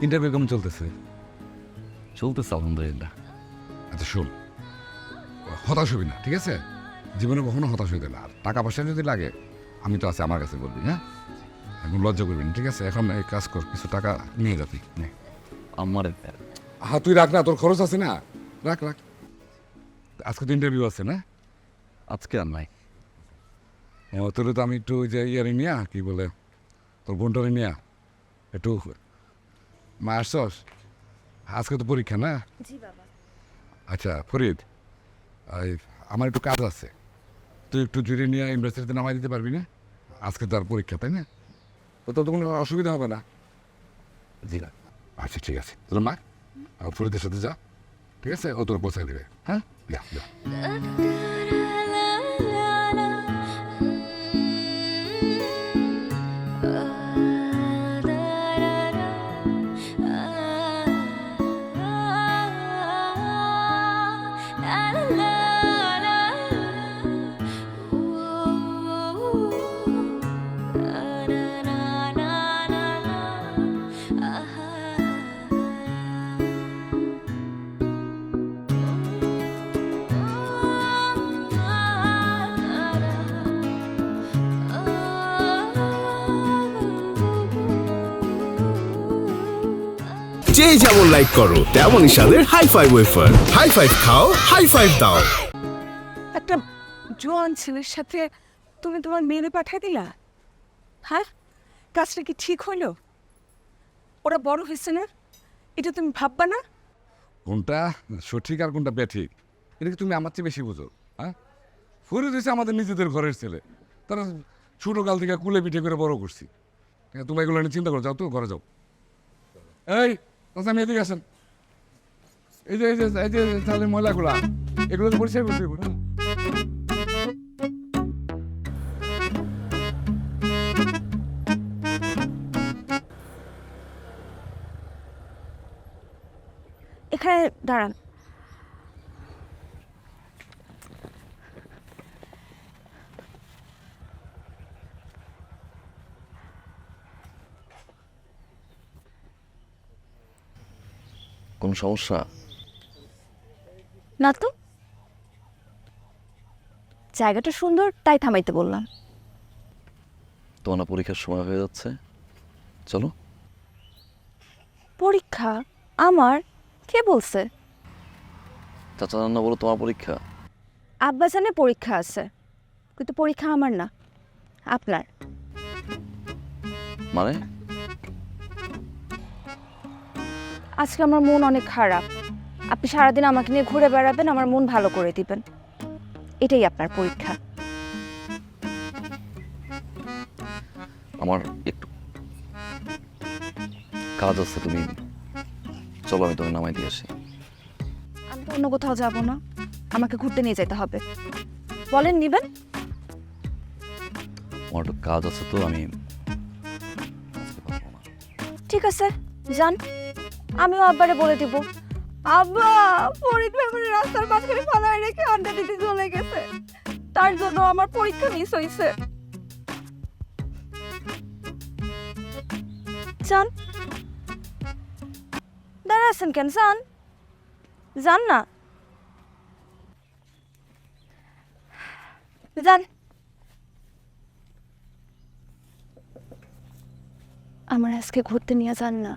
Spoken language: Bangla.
ইন্টারভিউ কেমন চলতেছে? চলতেছে আলহামদুলিল্লাহ। আচ্ছা শোন, হতাশ হবি না, ঠিক আছে? জীবনে কখনো হতাশ হইতে না। আর টাকা পয়সা যদি লাগে আমি তো আছি, আমার কাছে বলবি। হ্যাঁ, এখন লজ্জা করবি না, ঠিক আছে? এখন এই কাজ কর, কিছু টাকা নিয়ে যাবি। আমার হ্যাঁ, তুই রাখ না, তোর খরচ আছে না, রাখ রাখ। আজকে তো ইন্টারভিউ আছে না? আজকে আর নাই। তোর তো আমি একটু ওই যে ইয়ারে নিয়া কি বলে তোর বোনটারে নিয়া একটু মা আসছস, আজকে তো পরীক্ষা না? জি বাবা। আচ্ছা ফরিদ, আমার একটু কাজ আছে, তুই একটু জুড়ে নিয়ে ইউনিভার্সিটিতে নামাই দিতে পারবি না? আজকে তার পরীক্ষা, তাই না? তো তোর তো কোনো অসুবিধা হবে না? জি না, আচ্ছা ঠিক আছে, তোর মা ফরিদের সাথে যা, ঠিক আছে? ও তোর পৌঁছায় দেবে। হ্যাঁ, যা যা। যে যেমন লাইক করো তেমনই স্বাদের High Five wafer. High Five খাও, হাই ফাইভ দাও। একটা জোয়ান ছেলের সাথে তুমি তোমার মেয়েরে পাঠিয়ে দিলা? হ্যাঁ, কাজটা কি ঠিক হইলো? ওরা বড় হয়েছে না, এটা তুমি ভাববা না? কোনটা সঠিক আর কোনটা ব্যাঠিক এটা কি তুমি আমার চেয়ে বেশি বুঝো? হ্যাঁ, ফরিদ হয়েছে আমাদের নিজেদের ঘরের ছেলে, তারা ছোটোকাল থেকে কুলে পিঠে করে বড় করছি। ঠিক আছে, তুমি এগুলো নিয়ে চিন্তা করো, যাও তো ঘরে যাও। এই আচ্ছা, আমি এদিকে আসেন। এই যে এই যে এই যে তাহলে ময়লাগুলা এগুলো তো পরিষ্কার করতে হবে না? এখানে দাঁড়ান। কোন সমস্যা? না তো, জায়গাটা সুন্দর তাই থামাইতে বললাম। তোমার না পরীক্ষার সময় হয়ে যাচ্ছে, চলো। পরীক্ষা আমার? কে বলছে? চাচা না বলো তোমার পরীক্ষা। আব্বা জানে পরীক্ষা আছে, কিন্তু পরীক্ষা আমার না, আপনার। মানে? আজকে আমার মন অনেক খারাপ, আপনি সারাদিন আমাকে নিয়ে ঘুরে বেড়াবেন, আমার মন ভালো করে দিবেন, এটাই আপনার পরীক্ষা। আমার একটু কাজ আছে, তুমি চলো, আমি তোমাকে নামাই দিয়ে আসি। আমি তো অন্য কোথাও যাব না, আমাকে ঘুরতে নিয়ে যেতে হবে। বলেন নিবেন? আমার একটু কাজ আছে তো, আমি আজকে পারবো না। ঠিক আছে, যান। আমিও আব্বারে বলে দিব। আব্বা, ফরিদ মেমোরি রাস্তার মাঝখানে ফালায় রেখে আড্ডা দিতে চলে গেছে, তার জন্য আমার পরীক্ষা মিস হয়েছে। যান, দাঁড়া আছেন কেন? যান, যান না, যান। আমার আজকে ঘুরতে নিয়ে যান না।